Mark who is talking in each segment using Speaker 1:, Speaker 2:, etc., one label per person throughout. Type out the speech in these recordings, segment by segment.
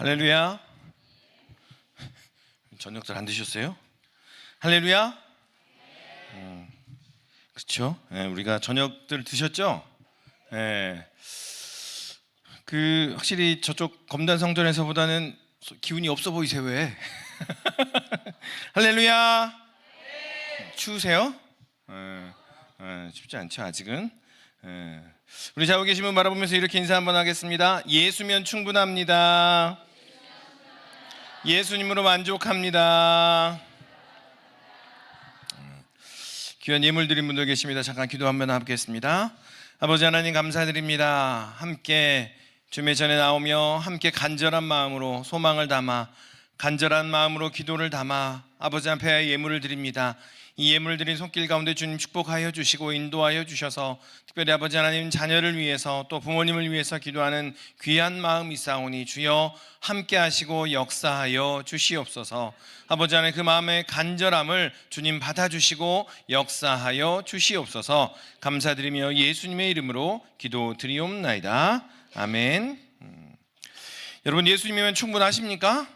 Speaker 1: 할렐루야. 저녁들 안 드셨어요? 할렐루야. 그렇죠? 우리가 저녁들 드셨죠? 확실히 저쪽 검단 성전에서보다는 기운이 없어 보이세요. 왜? 할렐루야. 추우세요? 쉽지 않죠, 아직은. 우리 좌우 계신 분 바라보면서 이렇게 인사 한번 하겠습니다. 예수면 충분합니다. 예수님으로 만족합니다. 귀한 예물 드린 분들 계십니다. 잠깐 기도 한번 하겠습니다. 아버지 하나님 감사드립니다. 함께 주의 전에 나오며 함께 간절한 마음으로 소망을 담아 간절한 마음으로 기도를 담아 아버지 앞에 예물을 드립니다. 이 예물을 드린 손길 가운데 주님 축복하여 주시고 인도하여 주셔서 특별히 아버지 하나님 자녀를 위해서 또 부모님을 위해서 기도하는 귀한 마음이 있사오니 주여 함께 하시고 역사하여 주시옵소서. 아버지 하나님 그 마음의 간절함을 주님 받아주시고 역사하여 주시옵소서. 감사드리며 예수님의 이름으로 기도드리옵나이다. 아멘. 여러분 예수님이면 충분하십니까?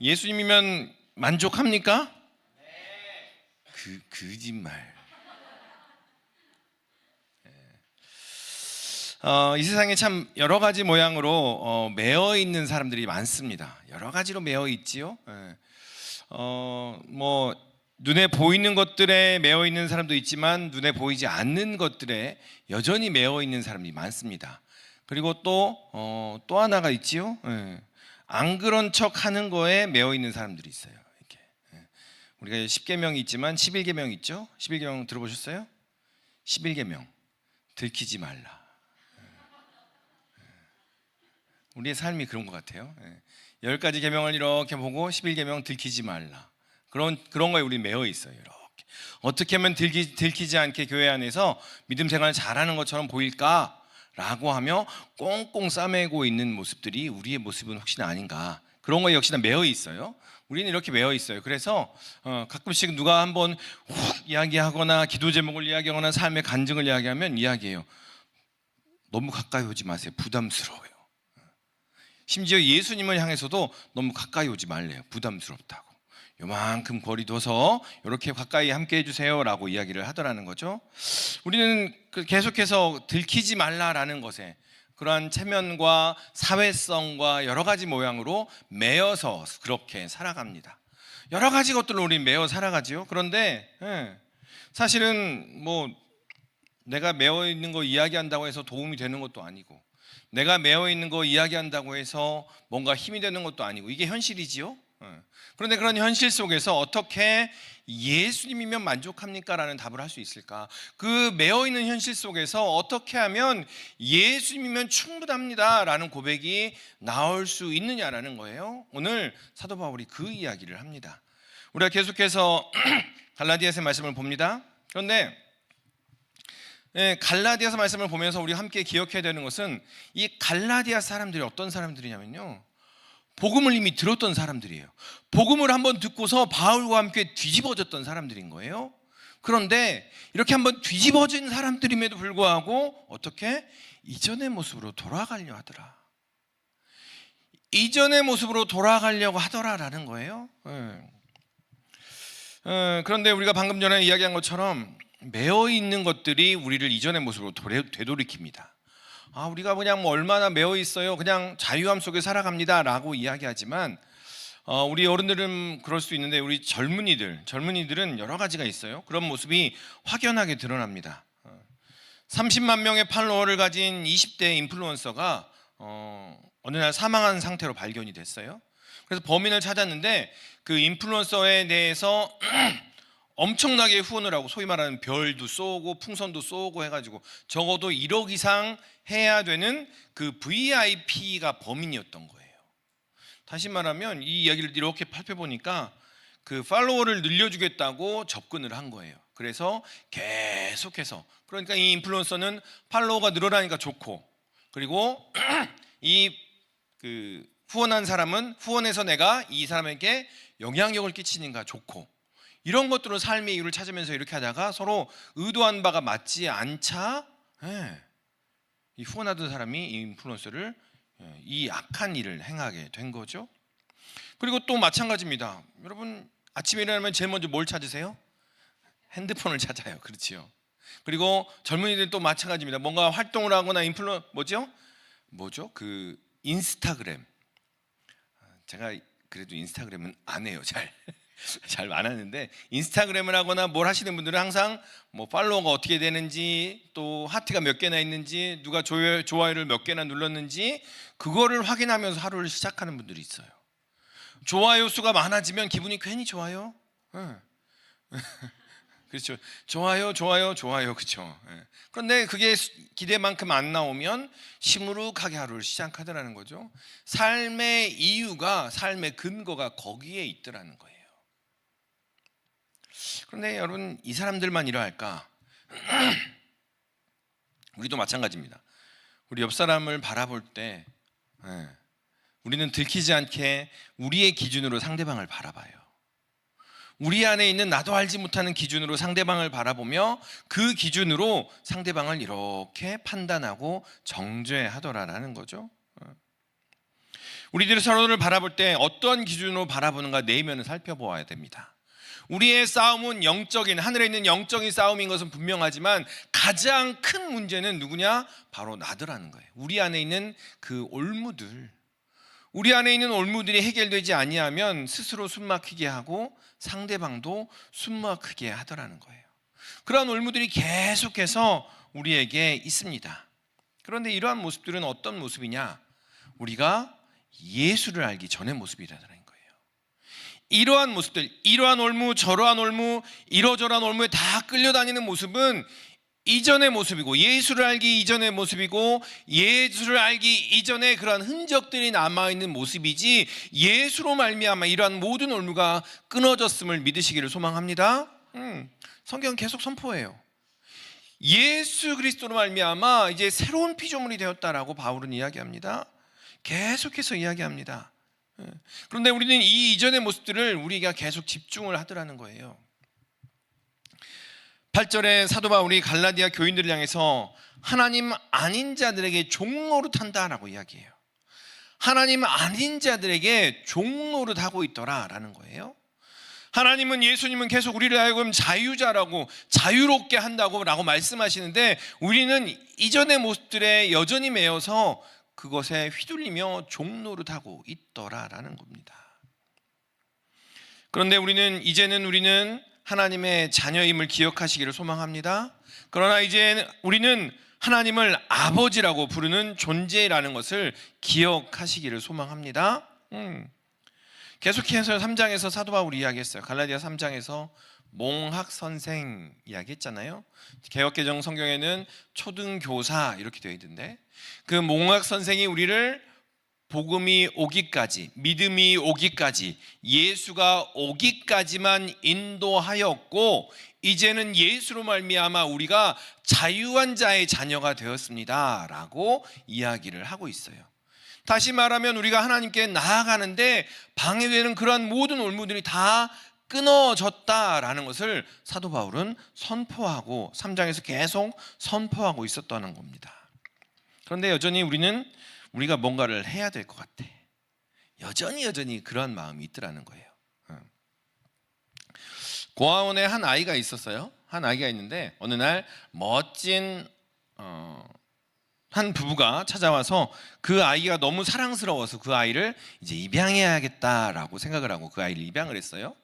Speaker 1: 예수님이면 만족합니까? 거짓말. 이 세상에 참 여러 가지 모양으로 매어 있는 사람들이 많습니다. 여러 가지로 매어 있지요. 눈에 보이는 것들에 매어 있는 사람도 있지만 눈에 보이지 않는 것들에 여전히 매어 있는 사람이 많습니다. 그리고 또 하나가 있지요. 안 그런 척 하는 거에 매어 있는 사람들이 있어요. 우리가 10계명이 있지만 11계명 있죠? 11계명 들어보셨어요? 11계명 들키지 말라. 우리의 삶이 그런 것 같아요. 10가지 계명을 이렇게 보고 11계명 들키지 말라. 그런 거에 우리 매여 있어요. 이렇게 어떻게 하면 들키지 않게 교회 안에서 믿음 생활을 잘하는 것처럼 보일까라고 하며 꽁꽁 싸매고 있는 모습들이 우리의 모습은 혹시나 아닌가. 그런 거에 역시나 매여 있어요. 우리는 이렇게 매여 있어요. 그래서 가끔씩 누가 한번 훅 이야기하거나 기도 제목을 이야기하거나 삶의 간증을 이야기하면 이야기해요. 너무 가까이 오지 마세요. 부담스러워요. 심지어 예수님을 향해서도 너무 가까이 오지 말래요. 부담스럽다고. 요만큼 거리 둬서 이렇게 가까이 함께 해주세요 라고 이야기를 하더라는 거죠. 우리는 계속해서 들키지 말라라는 것에 그러한 체면과 사회성과 여러 가지 모양으로 매여서 그렇게 살아갑니다. 여러 가지 것들로 우리 매여 살아가지요. 그런데 사실은 내가 매여 있는 거 이야기한다고 해서 도움이 되는 것도 아니고 내가 매여 있는 거 이야기한다고 해서 뭔가 힘이 되는 것도 아니고 이게 현실이지요. 그런데 그런 현실 속에서 어떻게 예수님이면 만족합니까? 라는 답을 할 수 있을까? 그 매어있는 현실 속에서 어떻게 하면 예수님이면 충분합니다 라는 고백이 나올 수 있느냐라는 거예요. 오늘 사도 바울이 그 이야기를 합니다. 우리가 계속해서 갈라디아서 말씀을 봅니다. 그런데 갈라디아서 말씀을 보면서 우리 함께 기억해야 되는 것은 이 갈라디아 사람들이 어떤 사람들이냐면요, 복음을 이미 들었던 사람들이에요. 복음을 한번 듣고서 바울과 함께 뒤집어졌던 사람들인 거예요. 그런데 이렇게 한번 뒤집어진 사람들임에도 불구하고 어떻게? 이전의 모습으로 돌아가려 하더라. 이전의 모습으로 돌아가려고 하더라라는 거예요. 그런데 우리가 방금 전에 이야기한 것처럼 매어 있는 것들이 우리를 이전의 모습으로 되돌이킵니다. 우리가 그냥 얼마나 매어 있어요. 그냥 자유함 속에 살아갑니다 라고 이야기하지만 우리 어른들은 그럴 수 있는데 우리 젊은이들은 여러 가지가 있어요. 그런 모습이 확연하게 드러납니다. 30만 명의 팔로워를 가진 20대 인플루언서가 어느 날 사망한 상태로 발견이 됐어요. 그래서 범인을 찾았는데 그 인플루언서에 대해서 엄청나게 후원을 하고 소위 말하는 별도 쏘고 풍선도 쏘고 해가지고 적어도 1억 이상 해야 되는 그 VIP가 범인이었던 거예요. 다시 말하면 이 이야기를 이렇게 살펴보니까 그 팔로워를 늘려주겠다고 접근을 한 거예요. 그래서 계속해서, 그러니까 이 인플루언서는 팔로워가 늘어나니까 좋고, 그리고 이 후원한 사람은 후원해서 내가 이 사람에게 영향력을 끼치니까 좋고, 이런 것들로 삶의 이유를 찾으면서 이렇게 하다가 서로 의도한 바가 맞지 않자 이 후원하던 사람이 이 인플루언서를 이 악한 일을 행하게 된 거죠. 그리고 또 마찬가지입니다. 여러분 아침에 일어나면 제일 먼저 뭘 찾으세요? 핸드폰을 찾아요. 그렇지요. 그리고 젊은이들 또 마찬가지입니다. 뭔가 활동을 하거나 뭐죠? 그 인스타그램. 제가 그래도 인스타그램은 안 해요. 잘 안 하는데, 인스타그램을 하거나 뭘 하시는 분들은 항상 뭐 팔로워가 어떻게 되는지, 또 하트가 몇 개나 있는지, 누가 좋아요를 몇 개나 눌렀는지 그거를 확인하면서 하루를 시작하는 분들이 있어요. 좋아요 수가 많아지면 기분이 괜히 좋아요. 그렇죠. 좋아요, 그렇죠. 그런데 그게 기대만큼 안 나오면 시무룩하게 하루를 시작하더라는 거죠. 삶의 이유가, 삶의 근거가 거기에 있더라는 거예요. 그런데 여러분, 이 사람들만 이러할까? 우리도 마찬가지입니다. 우리 옆 사람을 바라볼 때 우리는 들키지 않게 우리의 기준으로 상대방을 바라봐요. 우리 안에 있는 나도 알지 못하는 기준으로 상대방을 바라보며 그 기준으로 상대방을 이렇게 판단하고 정죄하더라라는 거죠. 우리들이 서로를 바라볼 때 어떤 기준으로 바라보는가 내면을 살펴보아야 됩니다. 우리의 싸움은 영적인, 하늘에 있는 영적인 싸움인 것은 분명하지만 가장 큰 문제는 누구냐? 바로 나더라는 거예요. 우리 안에 있는 그 올무들, 우리 안에 있는 올무들이 해결되지 아니하면 스스로 숨막히게 하고 상대방도 숨막히게 하더라는 거예요. 그러한 올무들이 계속해서 우리에게 있습니다. 그런데 이러한 모습들은 어떤 모습이냐? 우리가 예수를 알기 전의 모습이라는 거예요. 이러한 모습들, 이러한 올무, 저러한 올무, 이러저러한 올무에 다 끌려다니는 모습은 이전의 모습이고, 예수를 알기 이전의 모습이고, 예수를 알기 이전에 그러한 흔적들이 남아있는 모습이지, 예수로 말미암아 이러한 모든 올무가 끊어졌음을 믿으시기를 소망합니다. 성경은 계속 선포해요. 예수 그리스도로 말미암아 이제 새로운 피조물이 되었다라고 바울은 이야기합니다. 계속해서 이야기합니다. 그런데 우리는 이 이전의 모습들을 우리가 계속 집중을 하더라는 거예요. 8절에 사도 바울이 갈라디아 교인들을 향해서 하나님 아닌 자들에게 종노릇한다라고 이야기해요. 하나님 아닌 자들에게 종노릇하고 있더라라는 거예요. 하나님은, 예수님은 계속 우리를 하여금 자유자라고, 자유롭게 한다고 라고 말씀하시는데, 우리는 이전의 모습들에 여전히 매여서 그것에 휘둘리며 종노릇하고 있더라라는 겁니다. 그런데 이제는 우리는 하나님의 자녀임을 기억하시기를 소망합니다. 그러나 이제 우리는 하나님을 아버지라고 부르는 존재라는 것을 기억하시기를 소망합니다. 계속해서 3장에서 사도 바울이 이야기했어요. 갈라디아 3장에서 몽학 선생 이야기했잖아요. 개역개정 성경에는 초등교사 이렇게 되어 있던데, 그 몽학 선생이 우리를 복음이 오기까지, 믿음이 오기까지, 예수가 오기까지만 인도하였고, 이제는 예수로 말미암아 우리가 자유한 자의 자녀가 되었습니다 라고 이야기를 하고 있어요. 다시 말하면 우리가 하나님께 나아가는데 방해되는 그러한 모든 올무들이 다 끊어졌다라는 것을 사도 바울은 선포하고 3장에서 계속 선포하고 있었다는 겁니다. 그런데 여전히 우리가 뭔가를 해야 될 것 같아. 여전히 그런 마음이 있더라는 거예요. 고아원에 한 아이가 있었어요. 한 아이가 있는데 어느 날 멋진 한 부부가 찾아와서 그 아이가 너무 사랑스러워서 그 아이를 이제 입양해야겠다라고 생각을 하고 그 아이를 입양을 했어요.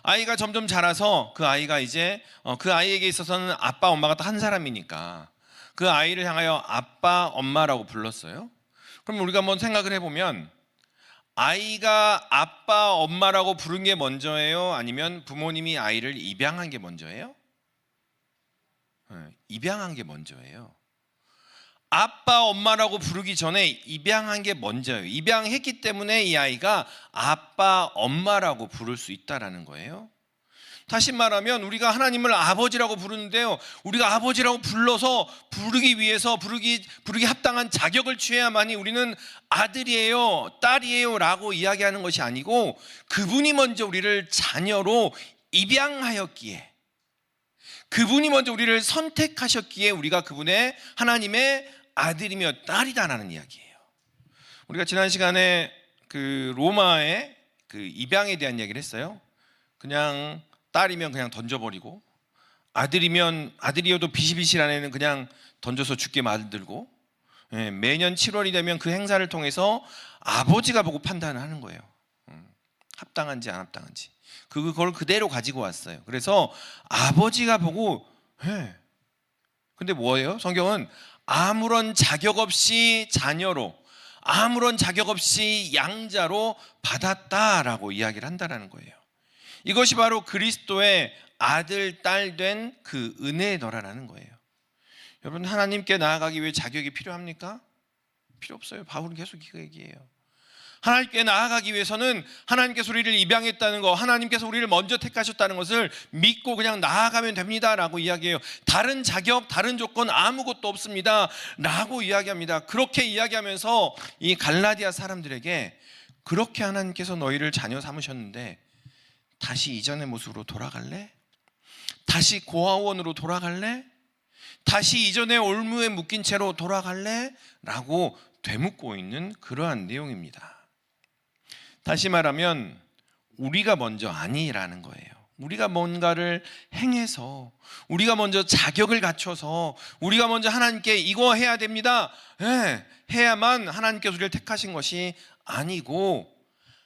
Speaker 1: 아이가 점점 자라서 그 아이가 이제 그 아이에게 있어서는 아빠 엄마가 또 한 사람이니까 그 아이를 향하여 아빠 엄마라고 불렀어요. 그럼 우리가 한번 생각을 해보면, 아이가 아빠 엄마라고 부른 게 먼저예요? 아니면 부모님이 아이를 입양한 게 먼저예요? 입양한 게 먼저예요. 아빠 엄마라고 부르기 전에 입양한 게 먼저예요. 입양했기 때문에 이 아이가 아빠 엄마라고 부를 수 있다라는 거예요. 다시 말하면 우리가 하나님을 아버지라고 부르는데요, 우리가 아버지라고 불러서 부르기 위해서 부르기 합당한 자격을 취해야만이 우리는 아들이에요, 딸이에요 라고 이야기하는 것이 아니고, 그분이 먼저 우리를 자녀로 입양하였기에, 그분이 먼저 우리를 선택하셨기에 우리가 그분의, 하나님의 아들이며 딸이다라는 이야기예요. 우리가 지난 시간에 그 로마의 그 입양에 대한 이야기를 했어요. 그냥 딸이면 그냥 던져버리고, 아들이어도 비실비실한 애는 그냥 던져서 죽게 만들고, 매년 7월이 되면 그 행사를 통해서 아버지가 보고 판단을 하는 거예요. 합당한지 안 합당한지. 그걸 그대로 가지고 왔어요. 그래서 아버지가 보고 해. 근데 뭐예요? 성경은 아무런 자격 없이 자녀로, 아무런 자격 없이 양자로 받았다라고 이야기를 한다는 거예요. 이것이 바로 그리스도의 아들, 딸 된 그 은혜더라라는 거예요. 여러분, 하나님께 나아가기 위해 자격이 필요합니까? 필요 없어요. 바울은 계속 이거 얘기해요. 하나님께 나아가기 위해서는 하나님께서 우리를 입양했다는 거, 하나님께서 우리를 먼저 택하셨다는 것을 믿고 그냥 나아가면 됩니다라고 이야기해요. 다른 자격, 다른 조건 아무것도 없습니다 라고 이야기합니다. 그렇게 이야기하면서 이 갈라디아 사람들에게 그렇게 하나님께서 너희를 자녀 삼으셨는데 다시 이전의 모습으로 돌아갈래? 다시 고아원으로 돌아갈래? 다시 이전의 올무에 묶인 채로 돌아갈래? 라고 되묻고 있는 그러한 내용입니다. 다시 말하면 우리가 먼저 아니라는 거예요. 우리가 뭔가를 행해서, 우리가 먼저 자격을 갖춰서, 우리가 먼저 하나님께 이거 해야 됩니다, 해야만 하나님께서 우리를 택하신 것이 아니고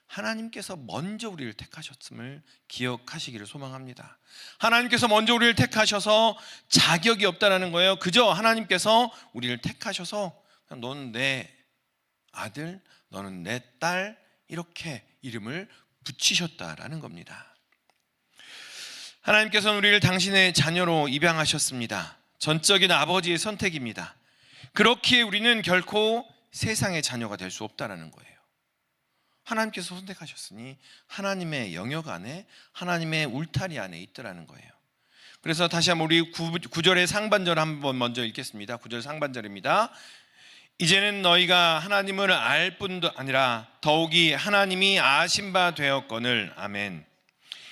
Speaker 1: 하나님께서 먼저 우리를 택하셨음을 기억하시기를 소망합니다. 하나님께서 먼저 우리를 택하셔서 자격이 없다는 거예요. 그저 하나님께서 우리를 택하셔서 너는 내 아들, 너는 내 딸, 이렇게 이름을 붙이셨다라는 겁니다. 하나님께서는 우리를 당신의 자녀로 입양하셨습니다. 전적인 아버지의 선택입니다. 그렇기에 우리는 결코 세상의 자녀가 될 수 없다는 거예요. 하나님께서 선택하셨으니 하나님의 영역 안에, 하나님의 울타리 안에 있더라는 거예요. 그래서 다시 한번 우리 9절의 상반절 한번 먼저 읽겠습니다. 9절 상반절입니다. 이제는 너희가 하나님을 알 뿐도 아니라 더욱이 하나님이 아신 바 되었거늘. 아멘.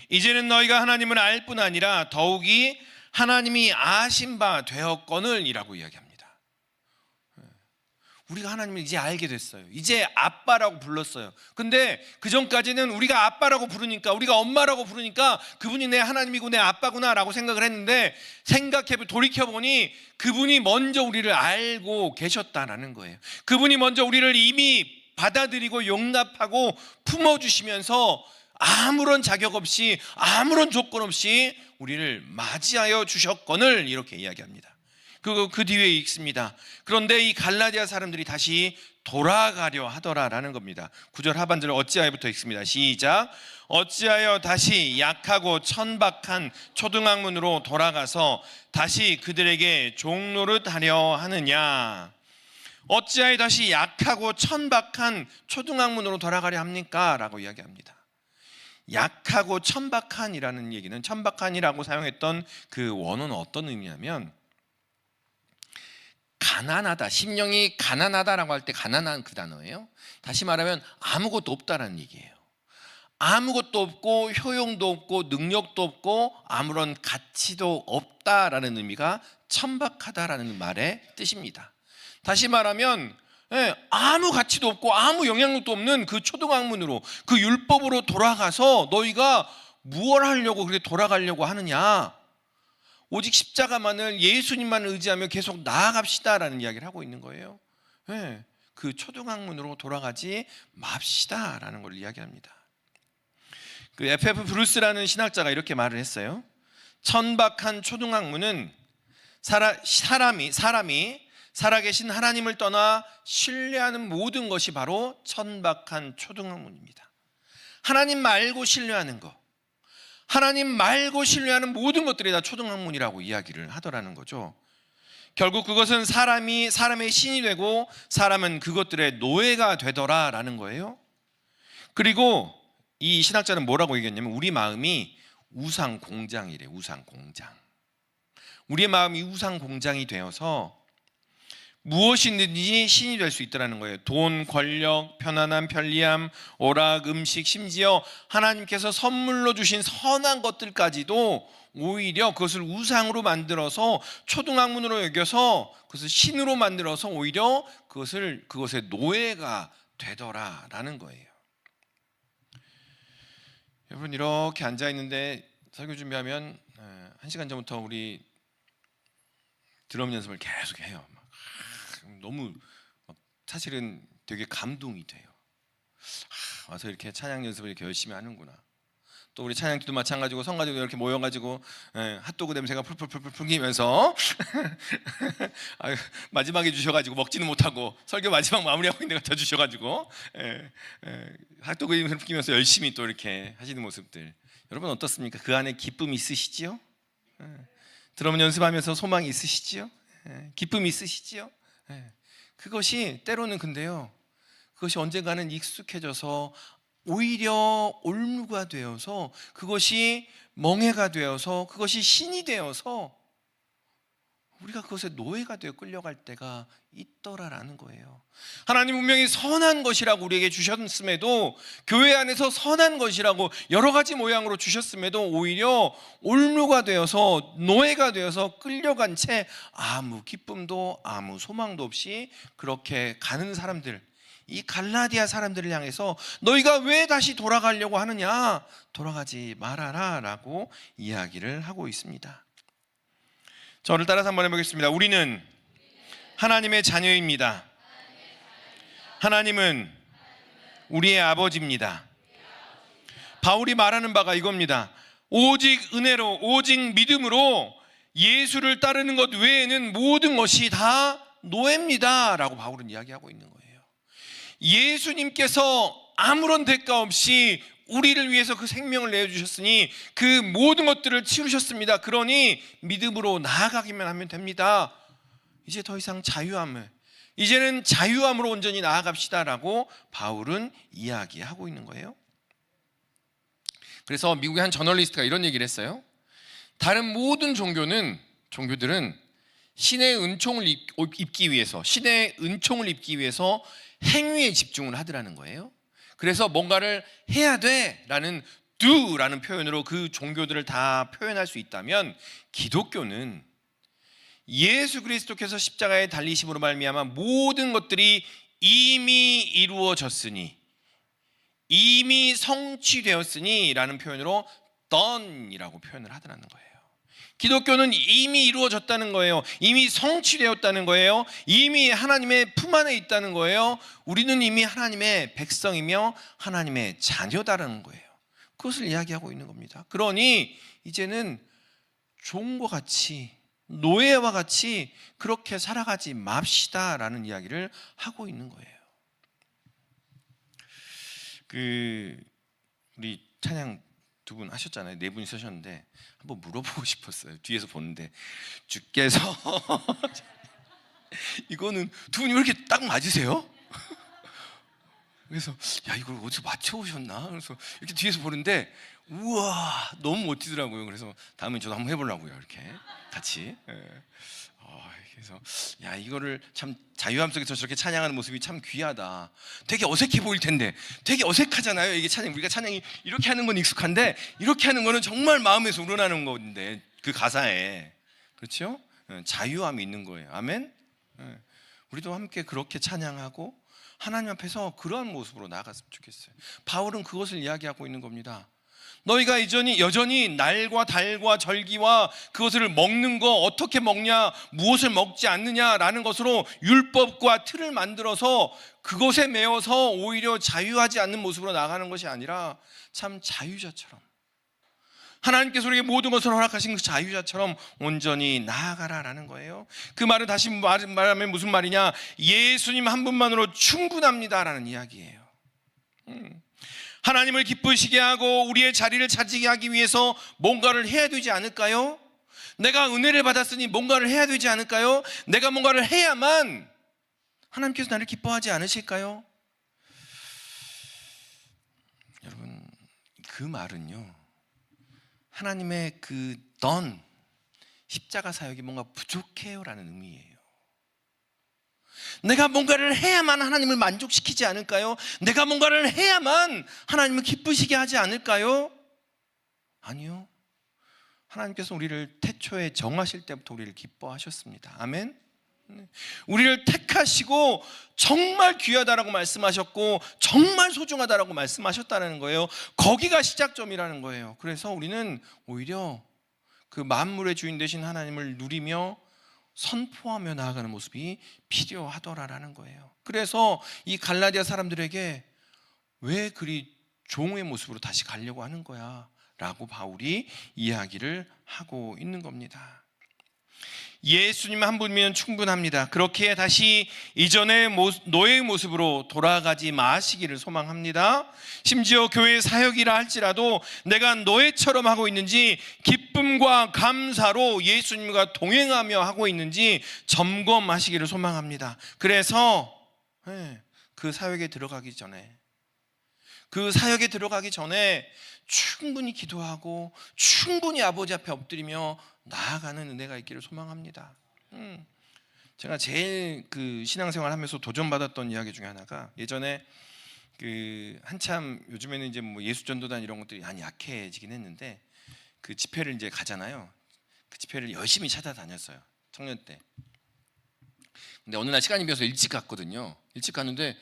Speaker 1: 이제는 너희가 하나님을 알 뿐 아니라 더욱이 하나님이 아신 바 되었거늘 이라고 이야기합니다. 우리가 하나님을 이제 알게 됐어요. 이제 아빠라고 불렀어요. 근데 그 전까지는 우리가 아빠라고 부르니까, 우리가 엄마라고 부르니까 그분이 내 하나님이고 내 아빠구나 라고 생각을 했는데, 돌이켜보니 그분이 먼저 우리를 알고 계셨다라는 거예요. 그분이 먼저 우리를 이미 받아들이고 용납하고 품어주시면서 아무런 자격 없이, 아무런 조건 없이 우리를 맞이하여 주셨거늘 이렇게 이야기합니다. 그 뒤에 읽습니다. 그런데 이 갈라디아 사람들이 다시 돌아가려 하더라라는 겁니다. 9절 하반절 어찌하여부터 읽습니다. 시작. 어찌하여 다시 약하고 천박한 초등학문으로 돌아가서 다시 그들에게 종노릇하려 하느냐. 어찌하여 다시 약하고 천박한 초등학문으로 돌아가려 합니까? 라고 이야기합니다. 약하고 천박한이라는 얘기는, 천박한이라고 사용했던 그 원어는 어떤 의미냐면 가난하다, 심령이 가난하다라고 할 때 가난한 그 단어예요. 다시 말하면 아무것도 없다라는 얘기예요. 아무것도 없고 효용도 없고 능력도 없고 아무런 가치도 없다라는 의미가 천박하다라는 말의 뜻입니다. 다시 말하면 아무 가치도 없고 아무 영향력도 없는 그 초등학문으로, 그 율법으로 돌아가서 너희가 무엇을 하려고 그렇게 돌아가려고 하느냐, 오직 십자가만을, 예수님만을 의지하며 계속 나아갑시다라는 이야기를 하고 있는 거예요. 그 초등학문으로 돌아가지 맙시다라는 걸 이야기합니다. 그 F.F. 브루스라는 신학자가 이렇게 말을 했어요. 천박한 초등학문은 사람이 살아계신 하나님을 떠나 신뢰하는 모든 것이 바로 천박한 초등학문입니다. 하나님 말고 신뢰하는 것, 하나님 말고 신뢰하는 모든 것들이 다 초등학문이라고 이야기를 하더라는 거죠. 결국 그것은 사람의 신이 되고 사람은 그것들의 노예가 되더라라는 거예요. 그리고 이 신학자는 뭐라고 얘기했냐면, 우리 마음이 우상 공장이래. 우상 공장. 우리의 마음이 우상 공장이 되어서 무엇이든지 신이 될 수 있다는 거예요. 돈, 권력, 편안함, 편리함, 오락, 음식, 심지어 하나님께서 선물로 주신 선한 것들까지도 오히려 그것을 우상으로 만들어서, 초등학문으로 여겨서 그것을 신으로 만들어서 오히려 그것의 노예가 되더라라는 거예요. 여러분, 이렇게 앉아 있는데 설교 준비하면 1시간 전부터 우리 드럼 연습을 계속 해요. 너무 사실은 되게 감동이 돼요. 와서 이렇게 찬양 연습을 이렇게 열심히 하는구나. 또 우리 찬양팀도 마찬가지고 성가지고 이렇게 모여가지고 핫도그 냄새가 풀풀풀풀 풍기면서 마지막에 주셔가지고 먹지는 못하고 설교 마지막 마무리하고 있는 거 더 주셔가지고 핫도그 냄새 풍기면서 열심히 또 이렇게 하시는 모습들, 여러분 어떻습니까? 그 안에 기쁨이 있으시지요? 드럼 연습하면서 소망이 있으시지요? 기쁨이 있으시지요? 그것이 때로는 근데요, 그것이 언젠가는 익숙해져서 오히려 올무가 되어서, 그것이 멍해가 되어서, 그것이 신이 되어서 우리가 그것에 노예가 되어 끌려갈 때가 있더라라는 거예요. 하나님 분명히 선한 것이라고 우리에게 주셨음에도, 교회 안에서 선한 것이라고 여러 가지 모양으로 주셨음에도 오히려 올무가 되어서, 노예가 되어서 끌려간 채 아무 기쁨도 아무 소망도 없이 그렇게 가는 사람들, 이 갈라디아 사람들을 향해서 너희가 왜 다시 돌아가려고 하느냐, 돌아가지 말아라 라고 이야기를 하고 있습니다. 저를 따라서 한번 해보겠습니다. 우리는 하나님의 자녀입니다. 하나님은 우리의 아버지입니다. 바울이 말하는 바가 이겁니다. 오직 은혜로, 오직 믿음으로 예수를 따르는 것 외에는 모든 것이 다 노예입니다 라고 바울은 이야기하고 있는 거예요. 예수님께서 아무런 대가 없이 우리를 위해서 그 생명을 내어주셨으니 그 모든 것들을 치르셨습니다. 그러니 믿음으로 나아가기만 하면 됩니다. 이제 더 이상 이제는 자유함으로 온전히 나아갑시다 라고 바울은 이야기하고 있는 거예요. 그래서 미국의 한 저널리스트가 이런 얘기를 했어요. 다른 모든 종교들은 신의 은총을 입기 위해서, 행위에 집중을 하더라는 거예요. 그래서 뭔가를 해야 돼 라는 do라는 표현으로 그 종교들을 다 표현할 수 있다면, 기독교는 예수 그리스도께서 십자가에 달리심으로 말미암아 모든 것들이 이미 이루어졌으니, 이미 성취되었으니 라는 표현으로 done이라고 표현을 하더라는 거예요. 기독교는 이미 이루어졌다는 거예요. 이미 성취되었다는 거예요. 이미 하나님의 품 안에 있다는 거예요. 우리는 이미 하나님의 백성이며 하나님의 자녀다라는 거예요. 그것을 이야기하고 있는 겁니다. 그러니 이제는 종과 같이, 노예와 같이 그렇게 살아가지 맙시다라는 이야기를 하고 있는 거예요. 우리 찬양 두 분 하셨잖아요. 네 분이 서셨는데 한번 물어보고 싶었어요. 뒤에서 보는데 주께서 이거는 두 분이 왜 이렇게 딱 맞으세요? 그래서 야, 이걸 어디서 맞춰오셨나? 그래서 이렇게 뒤에서 보는데 우와, 너무 멋지더라고요. 그래서 다음엔 저도 한번 해보려고요. 이렇게 같이. 그래서 야, 이거를 참 자유함 속에서 저렇게 찬양하는 모습이 참 귀하다. 되게 어색해 보일 텐데, 되게 어색하잖아요. 이게 찬양, 우리가 찬양이 이렇게 하는 건 익숙한데 이렇게 하는 거는 정말 마음에서 우러나는 건데, 그 가사에, 그렇죠? 자유함이 있는 거예요. 아멘. 우리도 함께 그렇게 찬양하고 하나님 앞에서 그러한 모습으로 나아갔으면 좋겠어요. 바울은 그것을 이야기하고 있는 겁니다. 너희가 여전히 날과 달과 절기와 그것을 먹는 거, 어떻게 먹냐, 무엇을 먹지 않느냐라는 것으로 율법과 틀을 만들어서 그것에 매여서 오히려 자유하지 않는 모습으로 나가는 것이 아니라 참 자유자처럼, 하나님께서 우리에게 모든 것을 허락하신 그 자유자처럼 온전히 나아가라라는 거예요. 그 말은 다시 말하면 무슨 말이냐, 예수님 한 분만으로 충분합니다라는 이야기예요. 하나님을 기쁘시게 하고 우리의 자리를 차지하게 하기 위해서 뭔가를 해야 되지 않을까요? 내가 은혜를 받았으니 뭔가를 해야 되지 않을까요? 내가 뭔가를 해야만 하나님께서 나를 기뻐하지 않으실까요? 여러분, 그 말은요, 하나님의 그 done, 십자가 사역이 뭔가 부족해요라는 의미예요. 내가 뭔가를 해야만 하나님을 만족시키지 않을까요? 내가 뭔가를 해야만 하나님을 기쁘시게 하지 않을까요? 아니요. 하나님께서 우리를 태초에 정하실 때부터 우리를 기뻐하셨습니다. 아멘. 우리를 택하시고 정말 귀하다라고 말씀하셨고 정말 소중하다라고 말씀하셨다는 거예요. 거기가 시작점이라는 거예요. 그래서 우리는 오히려 그 만물의 주인 되신 하나님을 누리며 선포하며 나아가는 모습이 필요하더라라는 거예요. 그래서 이 갈라디아 사람들에게 왜 그리 종의 모습으로 다시 가려고 하는 거야 라고 바울이 이야기를 하고 있는 겁니다. 예수님 한 분이면 충분합니다. 그렇게 다시 이전의 노예의 모습으로 돌아가지 마시기를 소망합니다. 심지어 교회 사역이라 할지라도 내가 노예처럼 하고 있는지 기쁨과 감사로 예수님과 동행하며 하고 있는지 점검하시기를 소망합니다. 그래서 그 사역에 들어가기 전에 충분히 기도하고 충분히 아버지 앞에 엎드리며 나아가는 은혜가 있기를 소망합니다. 제가 제일 그 신앙생활 하면서 도전받았던 이야기 중에 하나가, 예전에 그 한참 요즘에는 이제 뭐 예수전도단 이런 것들이 많이 약해지긴 했는데 그 집회를 이제 가잖아요. 그 집회를 열심히 찾아다녔어요, 청년 때. 근데 어느 날 시간이 비어서 일찍 갔거든요. 일찍 갔는데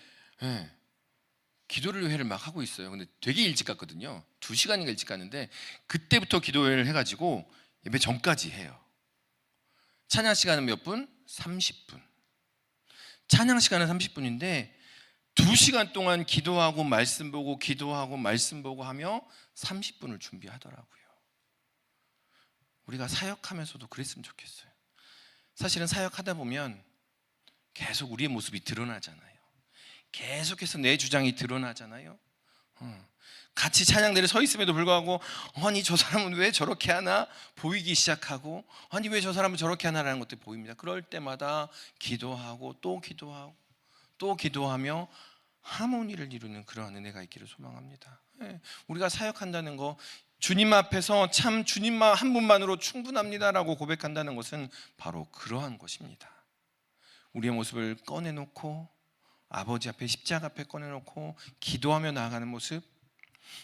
Speaker 1: 기도회를 막 하고 있어요. 근데 되게 일찍 갔거든요. 2시간인가 일찍 갔는데 그때부터 기도회를 해가지고 예배 전까지 해요. 찬양 시간은 몇 분? 30분. 찬양 시간은 30분인데 2시간 동안 기도하고 말씀 보고 기도하고 말씀 보고 하며 30분을 준비하더라고요. 우리가 사역하면서도 그랬으면 좋겠어요. 사실은 사역하다 보면 계속 우리의 모습이 드러나잖아요. 계속해서 내 주장이 드러나잖아요. 같이 찬양대에 서 있음에도 불구하고 아니 저 사람은 왜 저렇게 하나 보이기 시작하고, 아니 왜 저 사람은 저렇게 하나라는 것들이 보입니다. 그럴 때마다 기도하고 또 기도하고 또 기도하며 하모니를 이루는 그러한 은혜가 있기를 소망합니다. 우리가 사역한다는 거, 주님 앞에서 참 주님만 한 분만으로 충분합니다라고 고백한다는 것은 바로 그러한 것입니다. 우리의 모습을 꺼내놓고 아버지 앞에, 십자가 앞에 꺼내놓고 기도하며 나아가는 모습.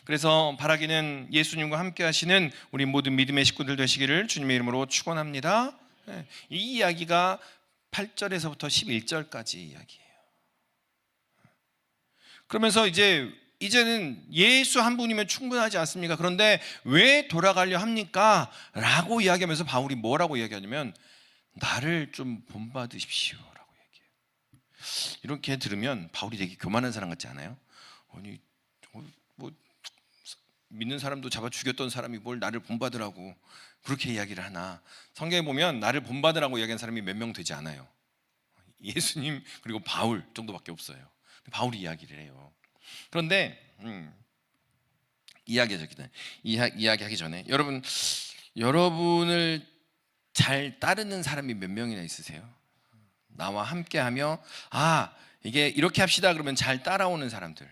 Speaker 1: 그래서 바라기는 예수님과 함께 하시는 우리 모든 믿음의 식구들 되시기를 주님의 이름으로 축원합니다. 이 이야기가 8절에서부터 11절까지 이야기예요. 그러면서 이제는 예수 한 분이면 충분하지 않습니까? 그런데 왜 돌아가려 합니까? 라고 이야기하면서 바울이 뭐라고 이야기하냐면 나를 좀 본받으십시오 라고 얘기해요. 이렇게 들으면 바울이 되게 교만한 사람 같지 않아요? 아니 뭐 믿는 사람도 잡아 죽였던 사람이 뭘 나를 본받으라고 그렇게 이야기를 하나. 성경에 보면 나를 본받으라고 이야기한 사람이 몇 명 되지 않아요. 예수님 그리고 바울 정도밖에 없어요. 바울이 이야기를 해요. 그런데 이야기하기 전에 여러분을 잘 따르는 사람이 몇 명이나 있으세요? 나와 함께하며 이게 이렇게 합시다 그러면 잘 따라오는 사람들.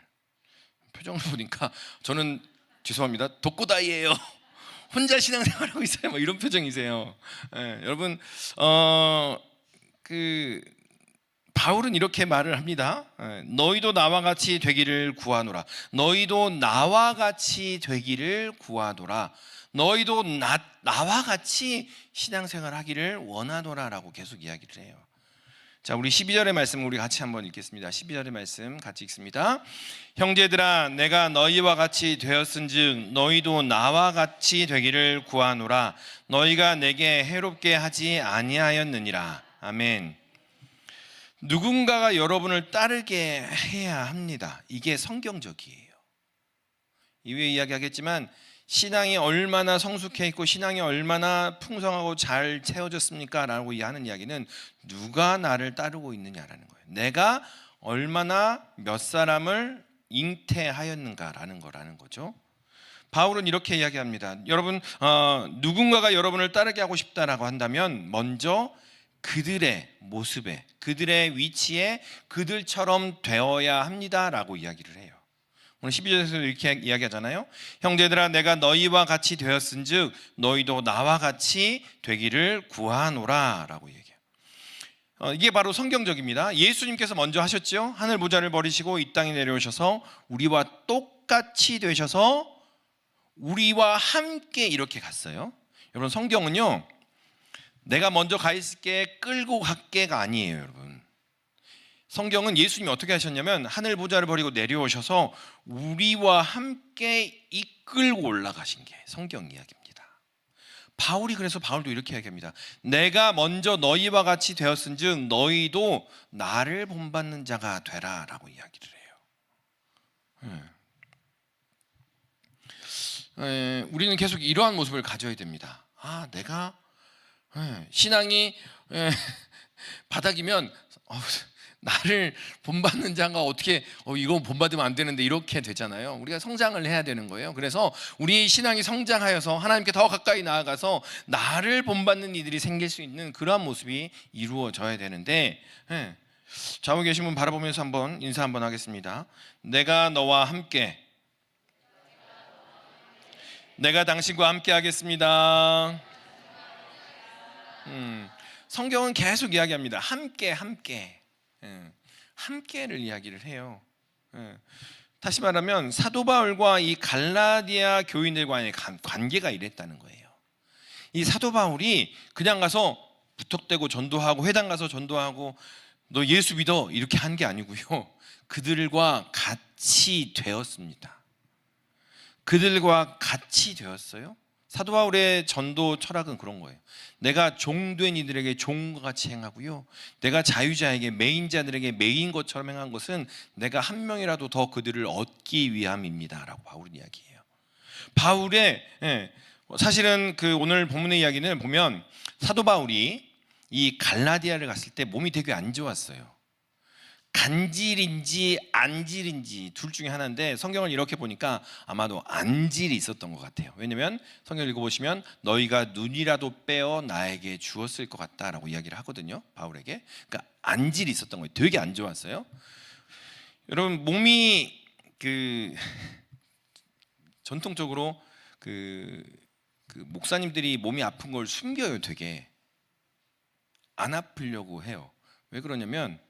Speaker 1: 표정을 보니까 저는 죄송합니다, 독고다이예요. 혼자 신앙생활하고 있어요. 뭐 이런 표정이세요. 여러분 바울은 이렇게 말을 합니다. 너희도 나와 같이 되기를 구하노라. 너희도 나와 같이 되기를 구하노라. 너희도 나와 같이 신앙생활 하기를 원하노라 라고 계속 이야기를 해요. 자, 우리 12절의 말씀 우리 같이 한번 읽겠습니다. 12절의 말씀 같이 읽습니다. 형제들아 내가 너희와 같이 되었은즉 너희도 나와 같이 되기를 구하노라. 너희가 내게 해롭게 하지 아니하였느니라. 아멘. 누군가가 여러분을 따르게 해야 합니다. 이게 성경적이에요. 이후에 이야기하겠지만 신앙이 얼마나 성숙해 있고 신앙이 얼마나 풍성하고 잘 채워졌습니까? 라고 하는 이야기는 누가 나를 따르고 있느냐라는 거예요. 내가 얼마나 몇 사람을 잉태하였는가라는 거라는 거죠. 바울은 이렇게 이야기합니다. 여러분 누군가가 여러분을 따르게 하고 싶다라고 한다면 먼저 그들의 모습에, 그들의 위치에 그들처럼 되어야 합니다라고 이야기를 해요. 오늘 12절에서 이렇게 이야기하잖아요. 형제들아 내가 너희와 같이 되었은즉 너희도 나와 같이 되기를 구하노라 라고 얘기해요. 이게 바로 성경적입니다. 예수님께서 먼저 하셨죠. 하늘 보좌를 버리시고 이 땅에 내려오셔서 우리와 똑같이 되셔서 우리와 함께 이렇게 갔어요. 여러분 성경은요 내가 먼저 가 있을게, 끌고 갈게가 아니에요, 여러분. 성경은 예수님이 어떻게 하셨냐면 하늘 보좌를 버리고 내려오셔서 우리와 함께 이끌고 올라가신 게 성경 이야기입니다. 바울이 그래서 바울도 이렇게 이야기합니다. 내가 먼저 너희와 같이 되었은즉 너희도 나를 본받는 자가 되라 라고 이야기를 해요. 우리는 계속 이러한 모습을 가져야 됩니다. 내가 신앙이 바닥이면 나를 본받는 자가 어떻게 이거 본받으면 안 되는데 이렇게 되잖아요. 우리가 성장을 해야 되는 거예요. 그래서 우리 신앙이 성장하여서 하나님께 더 가까이 나아가서 나를 본받는 이들이 생길 수 있는 그러한 모습이 이루어져야 되는데, 좌우에 계신 분 바라보면서 한번 인사 한번 하겠습니다. 내가 너와 함께, 내가 당신과 함께 하겠습니다. 성경은 계속 이야기합니다. 함께, 함께. 함께를 이야기를 해요. 다시 말하면 사도 바울과 이 갈라디아 교인들과의 관계가 이랬다는 거예요. 이 사도 바울이 그냥 가서 부탁대고 전도하고 회당 가서 전도하고 너 예수 믿어 이렇게 한 게 아니고요. 그들과 같이 되었습니다. 그들과 같이 되었어요. 사도 바울의 전도 철학은 그런 거예요. 내가 종된 이들에게 종과 같이 행하고요, 내가 자유자에게 메인자들에게 메인 것처럼 행한 것은 내가 한 명이라도 더 그들을 얻기 위함입니다 라고 바울은 이야기해요. 바울의 사실은 그 오늘 본문의 이야기는 보면 사도 바울이 이 갈라디아를 갔을 때 몸이 되게 안 좋았어요. 간질인지 안질인지 둘 중에 하나인데 성경을 이렇게 보니까 아마도 안질이 있었던 것 같아요. 왜냐하면 성경을 읽어보시면 너희가 눈이라도 빼어 나에게 주었을 것 같다라고 이야기를 하거든요, 바울에게. 그러니까 안질이 있었던 거예요. 되게 안 좋았어요. 여러분, 몸이 전통적으로 목사님들이 몸이 아픈 걸 숨겨요. 되게 안 아프려고 해요. 왜 그러냐면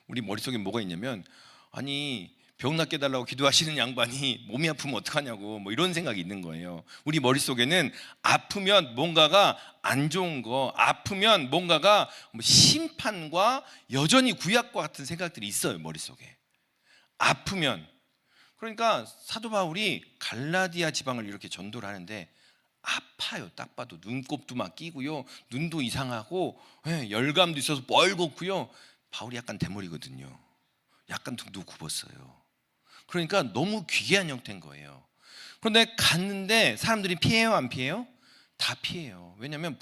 Speaker 1: 우리 머릿속에 뭐가 있냐면, 아니 병 낫게 해달라고 기도하시는 양반이 몸이 아프면 어떡하냐고 뭐 이런 생각이 있는 거예요. 우리 머릿속에는 아프면 뭔가가 안 좋은 거, 아프면 뭔가가 뭐 심판과 여전히 구약과 같은 생각들이 있어요, 머릿속에. 아프면. 그러니까 사도 바울이 갈라디아 지방을 이렇게 전도를 하는데 아파요. 딱 봐도 눈곱도 막 끼고요, 눈도 이상하고 열감도 있어서 뻘겋고요. 바울이 약간 대머리거든요. 약간 등도 굽었어요. 그러니까 너무 귀한 형태인 거예요. 그런데 갔는데 사람들이 피해요, 안 피해요? 다 피해요. 왜냐하면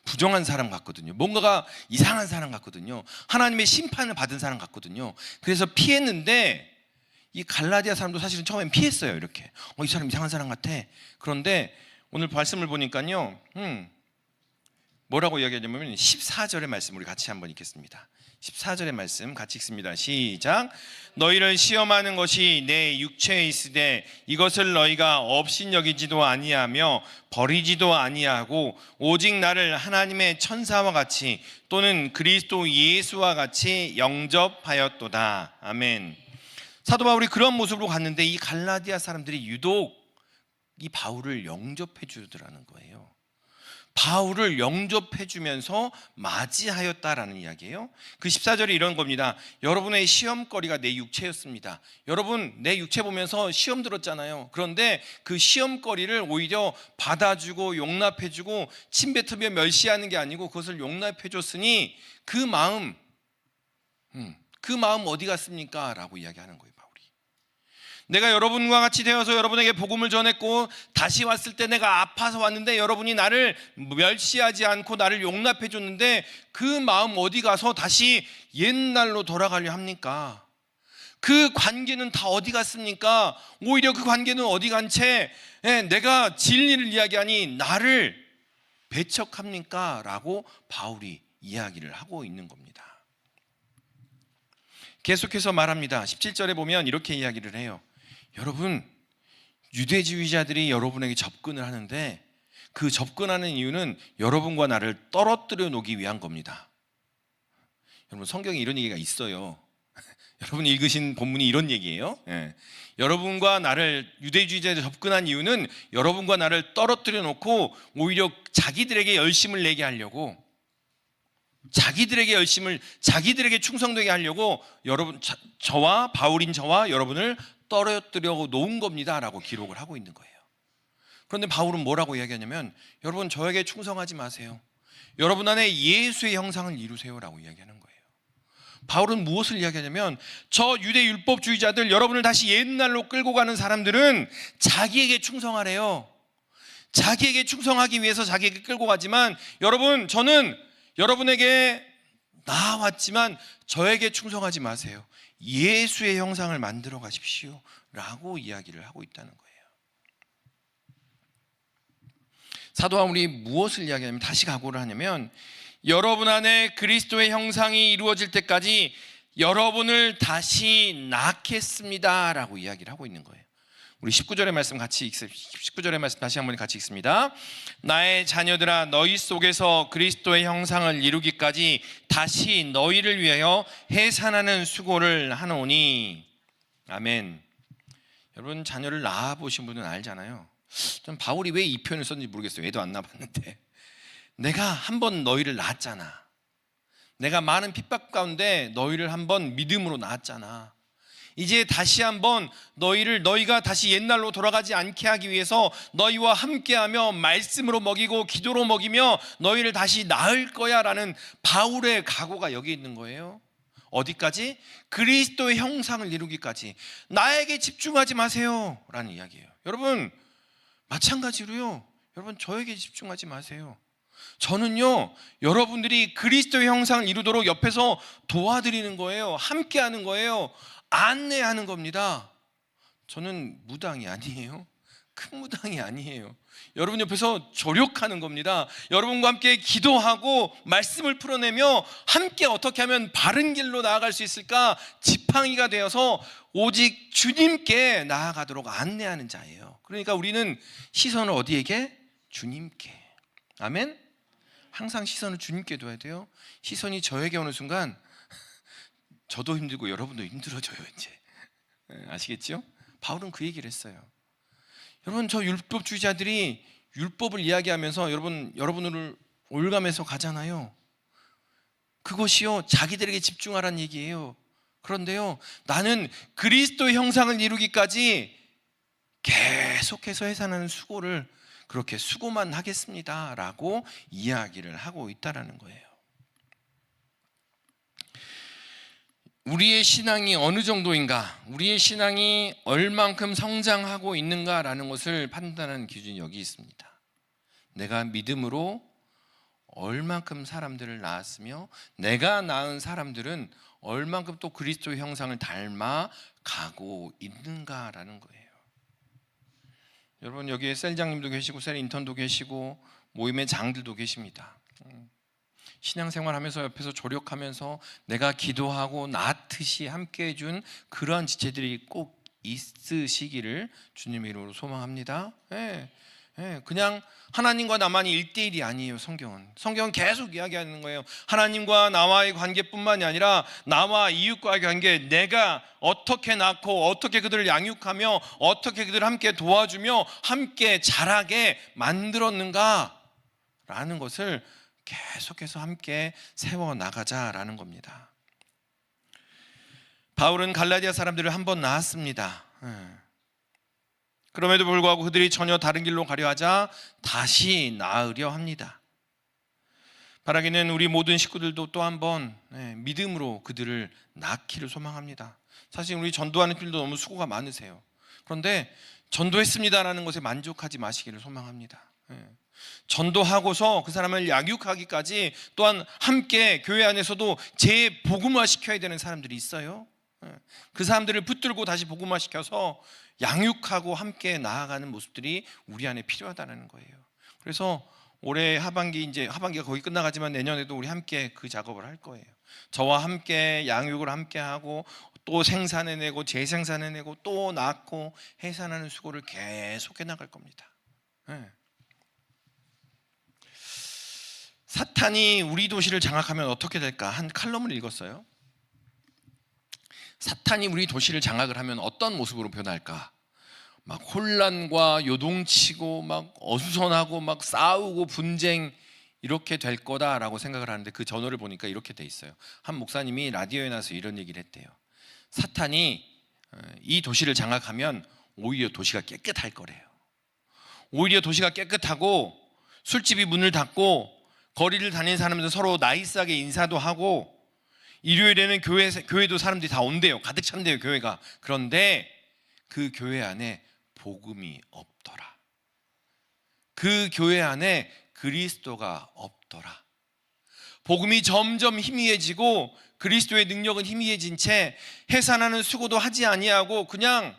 Speaker 1: 부정한 사람 같거든요. 뭔가가 이상한 사람 같거든요. 하나님의 심판을 받은 사람 같거든요. 그래서 피했는데 이 갈라디아 사람도 사실은 처음엔 피했어요. 이렇게 이 사람 이상한 사람 같아. 그런데 오늘 말씀을 보니까요, 뭐라고 이야기하냐면 14절의 말씀 우리 같이 한번 읽겠습니다. 14절의 말씀 같이 읽습니다. 시작. 너희를 시험하는 것이 내 육체에 있으되 이것을 너희가 업신여기지도 아니하며 버리지도 아니하고 오직 나를 하나님의 천사와 같이 또는 그리스도 예수와 같이 영접하였도다. 아멘. 사도 바울이 그런 모습으로 갔는데 이 갈라디아 사람들이 유독 이 바울을 영접해 주더라는 거예요. 바울을 영접해 주면서 맞이하였다라는 이야기예요. 그 14절이 이런 겁니다. 여러분의 시험거리가 내 육체였습니다. 여러분 내 육체 보면서 시험 들었잖아요. 그런데 그 시험거리를 오히려 받아주고 용납해주고 침뱉으며 멸시하는 게 아니고 그것을 용납해줬으니 그 마음 어디 갔습니까? 라고 이야기하는 거예요. 내가 여러분과 같이 되어서 여러분에게 복음을 전했고 다시 왔을 때 내가 아파서 왔는데 여러분이 나를 멸시하지 않고 나를 용납해 줬는데 그 마음 어디 가서 다시 옛날로 돌아가려 합니까? 그 관계는 다 어디 갔습니까? 오히려 그 관계는 어디 간 채 내가 진리를 이야기하니 나를 배척합니까? 라고 바울이 이야기를 하고 있는 겁니다. 계속해서 말합니다. 17절에 보면 이렇게 이야기를 해요. 여러분, 유대주의자들이 여러분에게 접근을 하는데 그 접근하는 이유는 여러분과 나를 떨어뜨려 놓기 위한 겁니다. 여러분, 성경에 이런 얘기가 있어요. 여러분이 읽으신 본문이 이런 얘기예요. 예. 여러분과 나를 유대주의자에 접근한 이유는 여러분과 나를 떨어뜨려 놓고 오히려 자기들에게 열심을 내게 하려고, 자기들에게 충성되게 하려고 저와 바울인 저와 여러분을 떨어뜨려 놓은 겁니다라고 기록을 하고 있는 거예요. 그런데 바울은 뭐라고 이야기하냐면, 여러분 저에게 충성하지 마세요. 여러분 안에 예수의 형상을 이루세요라고 이야기하는 거예요. 바울은 무엇을 이야기하냐면, 저 유대 율법주의자들, 여러분을 다시 옛날로 끌고 가는 사람들은 자기에게 충성하래요. 자기에게 충성하기 위해서 자기에게 끌고 가지만, 여러분 저는 여러분에게 나왔지만 저에게 충성하지 마세요. 예수의 형상을 만들어 가십시오 라고 이야기를 하고 있다는 거예요. 사도 바울이 무엇을 이야기하냐면, 다시 각오를 하냐면, 여러분 안에 그리스도의 형상이 이루어질 때까지 여러분을 다시 낳겠습니다 라고 이야기를 하고 있는 거예요. 우리 19절의 말씀 다시 한번 같이 읽습니다. 나의 자녀들아, 너희 속에서 그리스도의 형상을 이루기까지 다시 너희를 위하여 해산하는 수고를 하노니. 아멘. 여러분 자녀를 낳아보신 분은 알잖아요. 전 바울이 왜 이 표현을 썼는지 모르겠어요. 애도 안 낳아봤는데, 내가 한번 너희를 낳았잖아. 내가 많은 핍박 가운데 너희를 한번 믿음으로 낳았잖아. 이제 다시 한번 너희가 다시 옛날로 돌아가지 않게 하기 위해서 너희와 함께하며 말씀으로 먹이고 기도로 먹이며 너희를 다시 낳을 거야 라는 바울의 각오가 여기 있는 거예요. 어디까지? 그리스도의 형상을 이루기까지. 나에게 집중하지 마세요 라는 이야기예요. 여러분 마찬가지로요, 여러분 저에게 집중하지 마세요. 저는요, 여러분들이 그리스도의 형상을 이루도록 옆에서 도와드리는 거예요. 함께하는 거예요. 안내하는 겁니다. 저는 무당이 아니에요. 큰 무당이 아니에요. 여러분 옆에서 조력하는 겁니다. 여러분과 함께 기도하고 말씀을 풀어내며 함께 어떻게 하면 바른 길로 나아갈 수 있을까 지팡이가 되어서 오직 주님께 나아가도록 안내하는 자예요. 그러니까 우리는 시선을 어디에게? 주님께. 아멘? 항상 시선을 주님께 둬야 돼요. 시선이 저에게 오는 순간 저도 힘들고 여러분도 힘들어져요. 이제 아시겠죠? 바울은 그 얘기를 했어요. 여러분 저 율법주의자들이 율법을 이야기하면서 여러분을 올가면서 가잖아요. 그것이요 자기들에게 집중하라는 얘기예요. 그런데요, 나는 그리스도의 형상을 이루기까지 계속해서 해산하는 수고를 그렇게 수고만 하겠습니다 라고 이야기를 하고 있다는 거예요. 우리의 신앙이 어느 정도인가, 우리의 신앙이 얼만큼 성장하고 있는가라는 것을 판단하는 기준이 여기 있습니다. 내가 믿음으로 얼만큼 사람들을 낳았으며 내가 낳은 사람들은 얼만큼 또 그리스도의 형상을 닮아 가고 있는가라는 거예요. 여러분 여기에 셀장님도 계시고 셀 인턴도 계시고 모임의 장들도 계십니다. 신앙생활하면서 옆에서 조력하면서 내가 기도하고 낳듯이 함께해 준 그러한 지체들이 꼭 있으시기를 주님의 이름으로 소망합니다. 그냥 하나님과 나만이 1대1이 아니에요. 성경은 계속 이야기하는 거예요. 하나님과 나와의 관계뿐만이 아니라 나와 이웃과의 관계, 내가 어떻게 낳고 어떻게 그들을 양육하며 어떻게 그들을 함께 도와주며 함께 자라게 만들었는가 라는 것을 계속해서 함께 세워나가자라는 겁니다. 바울은 갈라디아 사람들을 한번 낳았습니다. 그럼에도 불구하고 그들이 전혀 다른 길로 가려 하자 다시 낳으려 합니다. 바라기는 우리 모든 식구들도 또 한번 믿음으로 그들을 낳기를 소망합니다. 사실 우리 전도하는 필도 너무 수고가 많으세요. 그런데 전도했습니다라는 것에 만족하지 마시기를 소망합니다. 전도하고서 그 사람을 양육하기까지 또한 함께 교회 안에서도 재복음화 시켜야 되는 사람들이 있어요. 그 사람들을 붙들고 다시 복음화시켜서 양육하고 함께 나아가는 모습들이 우리 안에 필요하다는 거예요. 그래서 올해 하반기가 거의 끝나가지만 내년에도 우리 함께 그 작업을 할 거예요. 저와 함께 양육을 함께 하고 또 생산해내고 재생산해내고 또 낳고 해산하는 수고를 계속해 나갈 겁니다. 사탄이 우리 도시를 장악하면 어떻게 될까? 한 칼럼을 읽었어요.
Speaker 2: 사탄이 우리 도시를 장악을 하면 어떤 모습으로 변할까? 막 혼란과 요동치고 막 어수선하고 막 싸우고 분쟁 이렇게 될 거다라고 생각을 하는데, 그 전후를 보니까 이렇게 돼 있어요. 한 목사님이 라디오에 나와서 이런 얘기를 했대요. 사탄이 이 도시를 장악하면 오히려 도시가 깨끗할 거래요. 오히려 도시가 깨끗하고 술집이 문을 닫고 거리를 다니는 사람들 서로 나이스하게 인사도 하고, 일요일에는 교회도 사람들이 다 온대요. 가득 찬대요, 교회가. 그런데 그 교회 안에 복음이 없더라. 그 교회 안에 그리스도가 없더라. 복음이 점점 희미해지고 그리스도의 능력은 희미해진 채 해산하는 수고도 하지 아니하고 그냥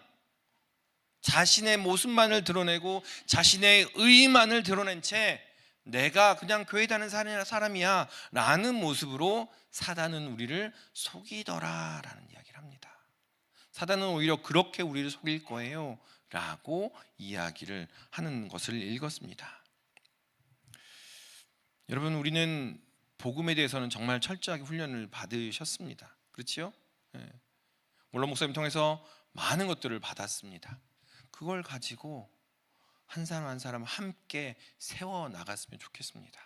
Speaker 2: 자신의 모습만을 드러내고 자신의 의만을 드러낸 채 내가 그냥 교회 다니는 사람이야 라는 모습으로 사단은 우리를 속이더라 라는 이야기를 합니다. 사단은 오히려 그렇게 우리를 속일 거예요 라고 이야기를 하는 것을 읽었습니다. 여러분, 우리는 복음에 대해서는 정말 철저하게 훈련을 받으셨습니다. 그렇지요? 물론 목사님 통해서 많은 것들을 받았습니다. 그걸 가지고 한 사람 한 사람 함께 세워나갔으면 좋겠습니다.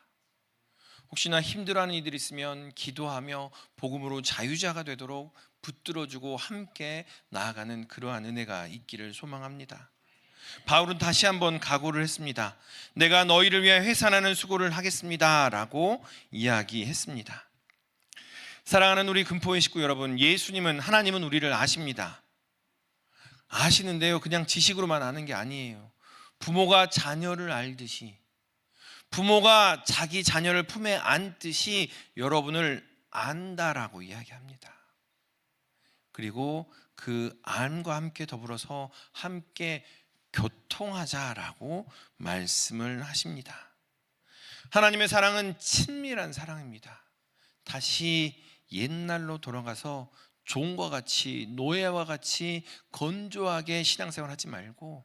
Speaker 2: 혹시나 힘들어하는 이들이 있으면 기도하며 복음으로 자유자가 되도록 붙들어주고 함께 나아가는 그러한 은혜가 있기를 소망합니다. 바울은 다시 한번 각오를 했습니다. 내가 너희를 위해 회산하는 수고를 하겠습니다 라고 이야기했습니다. 사랑하는 우리 금포의 식구 여러분, 예수님은, 하나님은 우리를 아십니다. 아시는데요, 그냥 지식으로만 아는 게 아니에요. 부모가 자녀를 알듯이, 부모가 자기 자녀를 품에 안듯이 여러분을 안다라고 이야기합니다. 그리고 그 안과 함께 더불어서 함께 교통하자라고 말씀을 하십니다. 하나님의 사랑은 친밀한 사랑입니다. 다시 옛날로 돌아가서 종과 같이, 노예와 같이 건조하게 신앙생활 하지 말고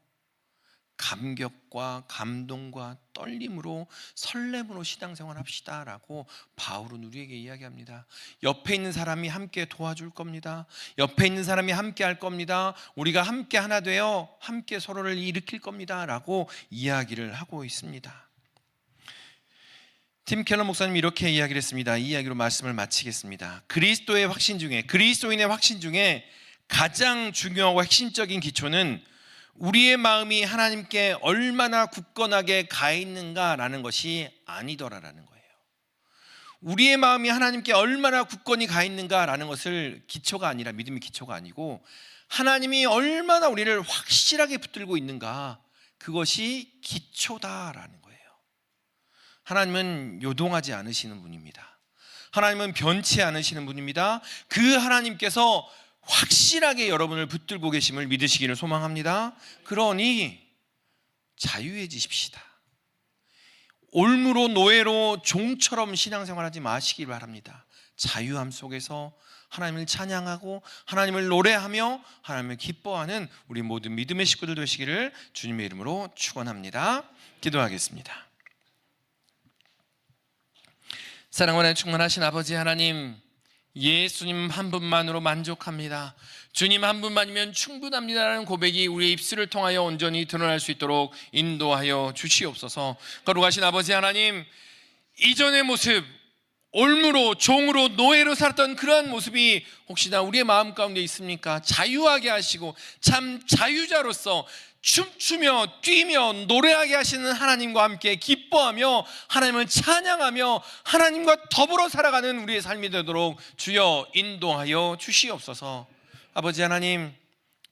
Speaker 2: 감격과 감동과 떨림으로, 설렘으로 신앙생활 합시다 라고 바울은 우리에게 이야기합니다. 옆에 있는 사람이 함께 도와줄 겁니다. 옆에 있는 사람이 함께 할 겁니다. 우리가 함께 하나 되어 함께 서로를 일으킬 겁니다 라고 이야기를 하고 있습니다. 팀 켈러 목사님이 이렇게 이야기를 했습니다. 이 이야기로 말씀을 마치겠습니다. 그리스도인의 확신 중에 가장 중요하고 핵심적인 기초는 우리의 마음이 하나님께 얼마나 굳건하게 가 있는가라는 것이 아니더라라는 거예요. 우리의 마음이 하나님께 얼마나 굳건히 가 있는가라는 것을 기초가 아니라, 믿음의 기초가 아니고 하나님이 얼마나 우리를 확실하게 붙들고 있는가, 그것이 기초다라는 거예요. 하나님은 요동하지 않으시는 분입니다. 하나님은 변치 않으시는 분입니다. 그 하나님께서 확실하게 여러분을 붙들고 계심을 믿으시기를 소망합니다. 그러니 자유해지십시다. 올무로 노예로 종처럼 신앙생활하지 마시기 바랍니다. 자유함 속에서 하나님을 찬양하고 하나님을 노래하며 하나님을 기뻐하는 우리 모든 믿음의 식구들 되시기를 주님의 이름으로 축원합니다. 기도하겠습니다. 사랑과 충만하신 아버지 하나님, 예수님 한 분만으로 만족합니다. 주님 한 분만이면 충분합니다라는 고백이 우리의 입술을 통하여 온전히 드러날 수 있도록 인도하여 주시옵소서. 거룩하신 아버지 하나님, 이전의 모습, 올무로, 종으로, 노예로 살았던 그러한 모습이 혹시나 우리의 마음 가운데 있습니까? 자유하게 하시고 참 자유자로서 춤추며 뛰며 노래하게 하시는 하나님과 함께 기뻐하며 하나님을 찬양하며 하나님과 더불어 살아가는 우리의 삶이 되도록 주여 인도하여 주시옵소서. 아버지 하나님,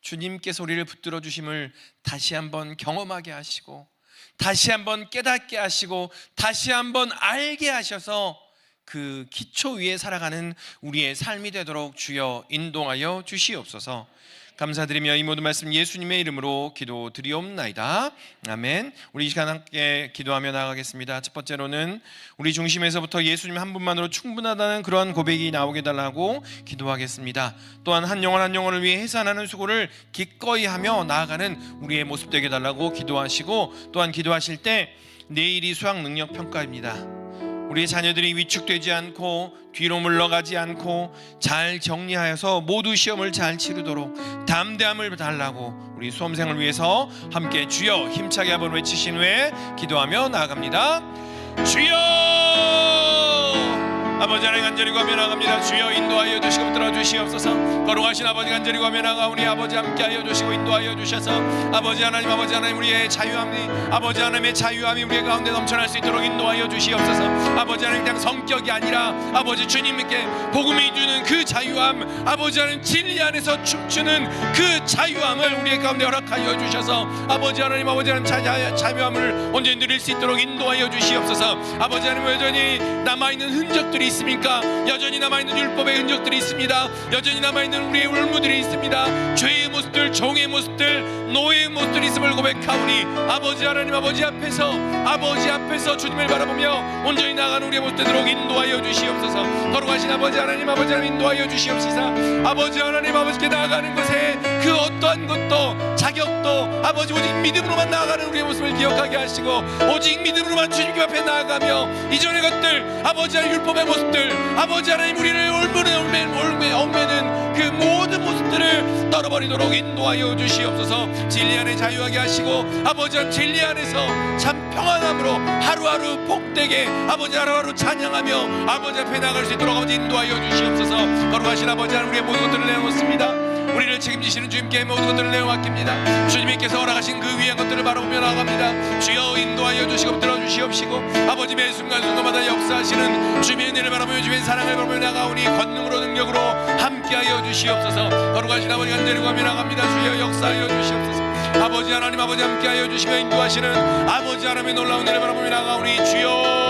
Speaker 2: 주님께서 우리를 붙들어 주심을 다시 한번 경험하게 하시고 다시 한번 깨닫게 하시고 다시 한번 알게 하셔서 그 기초 위에 살아가는 우리의 삶이 되도록 주여 인도하여 주시옵소서. 감사드리며 이 모든 말씀 예수님의 이름으로 기도드리옵나이다. 아멘. 우리 이 시간 함께 기도하며 나아가겠습니다. 첫 번째로는 우리 중심에서부터 예수님 한 분만으로 충분하다는 그러한 고백이 나오게 달라고 기도하겠습니다. 또한 한 영혼 한 영혼을 위해 해산하는 수고를 기꺼이 하며 나아가는 우리의 모습 되게 달라고 기도하시고, 또한 기도하실 때 내일이 수학 능력 평가입니다. 우리의 자녀들이 위축되지 않고 뒤로 물러가지 않고 잘 정리하여서 모두 시험을 잘 치르도록 담대함을 달라고 우리 수험생을 위해서 함께 주여 힘차게 한번 외치신 후에 기도하며 나아갑니다. 주여! 아버지 하나님 간절히 구하며 나갑니다. 주여 인도하여 주시고 붙들어 주시옵소서. 거룩하신 아버지 간절히 구하며 나가 우리 아버지 함께하여 주시고 인도하여 주셔서 아버지 하나님 우리의 자유함이 아버지 하나님의 자유함이 우리의 가운데 넘쳐날 수 있도록 인도하여 주시옵소서. 아버지 하나님 그냥 성격이 아니라 아버지 주님께 복음이 주는 그 자유함, 아버지 하나님 진리 안에서 춤추는 그 자유함을 우리의 가운데 허락하여 주셔서 아버지 하나님 자유함을 온전히 누릴 수 있도록 인도하여 주시옵소서. 아버지 하나님 여전히 남아있는 흔적들이 있습니까? 여전히 남아있는 율법의 흔적들이 있습니다. 여전히 남아있는 우리의 올무들이 있습니다. 죄의 모습들, 종의 모습들, 노예의 모습들이 있음을 고백하오니 아버지 하나님 아버지 앞에서 주님을 바라보며 온전히 나가는 우리의 모습 되도록 인도하여 주시옵소서. 거룩하신 아버지 하나님 인도하여 주시옵소서. 아버지 하나님 아버지께 나아가는 것에 그 어떠한 것도 자격도 아버지 오직 믿음으로만 나아가는 우리의 모습을 기억하게 하시고 오직 믿음으로만 주님 앞에 나아가며 이전의 것들 아버지 하나님 율법의 모습들 아버지 하나님 우리를 얽매는 그 모든 모습들을 떨어버리도록 인도하여 주시옵소서. 진리 안에 자유하게 하시고 아버지 하나님 진리 안에서 참 평안함으로 하루하루 복되게 아버지 하루하루 찬양하며 아버지 앞에 나갈 수 있도록 아버지 인도하여 주시옵소서. 거룩하신 아버지 하나님 우리의 모든 것들을 내놓습니다. 우리를 책임지시는 주님께 모든 것들을 내어맡깁니다. 주님께서 허락하신 그 위한 것들을 바라보며 나아갑니다. 주여 인도하여 주시고 붙들어 주시옵시고 아버지 매 순간순간마다 역사하시는 주님의 은혜를 바라보며 주님의 사랑을 바라보며 나가오니 권능으로 능력으로 함께하여 주시옵소서. 거룩하신 아버지 간절히 구하며 나갑니다. 주여 역사하여 주시옵소서. 아버지 하나님 아버지 함께하여 주시며 인도하시는 아버지 하나님의 놀라운 은혜를 바라보며 나가오니 주여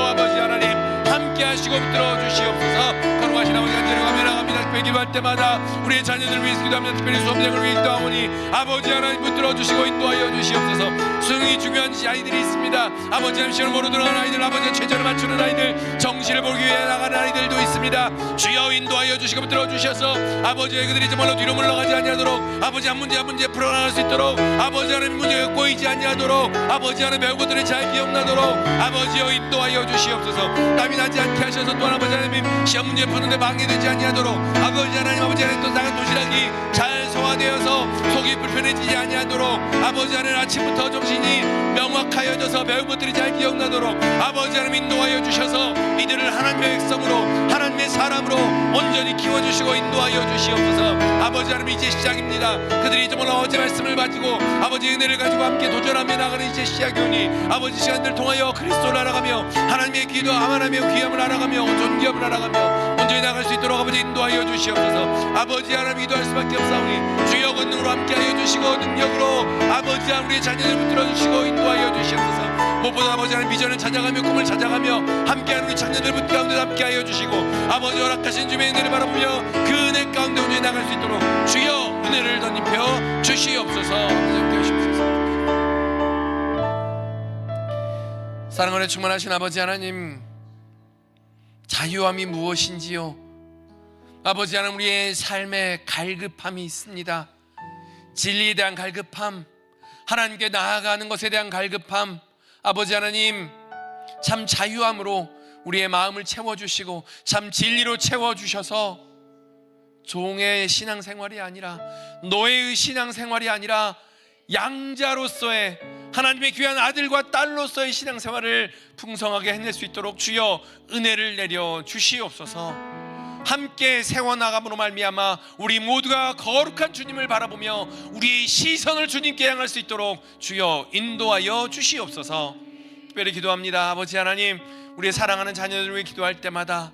Speaker 2: 아버지 하나님 함께하시고 붙들어 주시옵소서. 거룩하신 아버지 간절히 구하며 나갑니다. 특별히 기도할 때마다 우리의 자녀들을 위해서 기도합니다. 특별히 수험생을 위해 기도하오니 아버지 하나님 붙들어 주시고 인도하여 주시옵소서. 수능이 중요한 아이들이 있습니다. 아버지 하나님 시험을 모르는 아이들 아버지의 최저를 맞추는 아이들 정시를 보기 위해 나가는 아이들도 있습니다. 주여 인도하여 주시고 붙들어 주셔서 아버지의 그들이 정말로 뒤로 물러가지 아니하도록 아버지 한 문제 풀어나갈 수 있도록 아버지 하나님 문제가 꼬이지 아니하도록 아버지 하나님 배운 것들이 잘 기억나도록 아버지여 인도하여 주시옵소서. 땀이 나지 않게 하셔서 또한 아버지 하나님 시험 문제 푸는데 방해되지 아니하도록 아버지 하나님 또 나간 도시락이 잘 소화되어서 속이 불편해지지 아니하도록 아버지 하나님 아침부터 정신이 명확하여져서 배운 것들이 잘 기억나도록 아버지 하나님 인도하여 주셔서 이들을 하나님의 백성으로 하나님의 사람으로 온전히 키워주시고 인도하여 주시옵소서. 아버지 하나님 이제 시작입니다. 그들이 정말 어제 말씀을 가지고 아버지 은혜를 가지고 함께 도전하며 나가는 이제 시작이오니 아버지 시간들 통하여 그리스도를 알아가며 하나님의 기도 하나님의 귀함을 알아가며 존귀함을 알아가며 온전히 나갈 수 있도록 아버지 인도하여 주시옵소서. 아버지 하나님 기도할 수밖에 없사오니 주여 권능으로 함께하여 주시고 능력으로 아버지 하나님 우리의 자녀를 붙들어 주시고 인도하여 주시옵소서. 무엇보다 아버지 하나님 비전을 찾아가며 꿈을 찾아가며 함께하는 우리 자녀들 가운데 함께하여 주시고 아버지 허락하신 주님의 은혜를 바라보며 그 은혜 가운데 온전히 나갈 수 있도록 주여 은혜를 덧입혀 주시옵소서. 함께 하시옵소서. 사랑하는 충만하신 아버지 하나님 자유함이 무엇인지요? 아버지 하나님 우리의 삶에 갈급함이 있습니다. 진리에 대한 갈급함, 하나님께 나아가는 것에 대한 갈급함, 아버지 하나님 참 자유함으로 우리의 마음을 채워주시고 참 진리로 채워주셔서 종의 신앙생활이 아니라 노예의 신앙생활이 아니라 양자로서의 하나님의 귀한 아들과 딸로서의 신앙생활을 풍성하게 해낼 수 있도록 주여 은혜를 내려 주시옵소서. 함께 세워나감으로 말미암아 우리 모두가 거룩한 주님을 바라보며 우리의 시선을 주님께 향할 수 있도록 주여 인도하여 주시옵소서. 특별히 기도합니다. 아버지 하나님 우리의 사랑하는 자녀들을 위해 기도할 때마다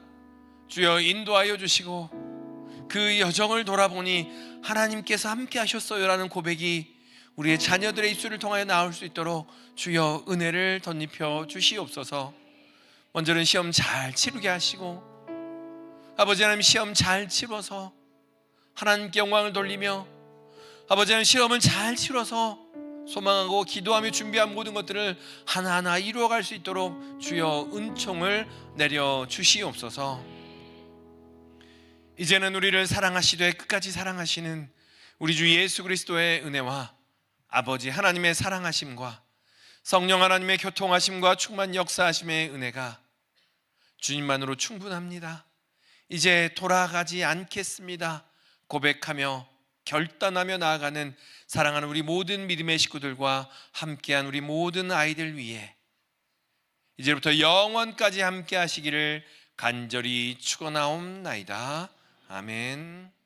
Speaker 2: 주여 인도하여 주시고 그 여정을 돌아보니 하나님께서 함께 하셨어요라는 고백이 우리의 자녀들의 입술을 통하여 나올 수 있도록 주여 은혜를 덧입혀 주시옵소서. 먼저는 시험 잘 치르게 하시고 아버지 하나님 시험 잘 치러서 하나님께 영광을 돌리며 아버지 하나님 시험을 잘 치러서 소망하고 기도하며 준비한 모든 것들을 하나하나 이루어갈 수 있도록 주여 은총을 내려 주시옵소서. 이제는 우리를 사랑하시되 끝까지 사랑하시는 우리 주 예수 그리스도의 은혜와 아버지 하나님의 사랑하심과 성령 하나님의 교통하심과 충만 역사하심의 은혜가 주님만으로 충분합니다. 이제 돌아가지 않겠습니다. 고백하며 결단하며 나아가는 사랑하는 우리 모든 믿음의 식구들과 함께한 우리 모든 아이들 위해 이제부터 영원까지 함께 하시기를 간절히 축원하옵나이다. 아멘.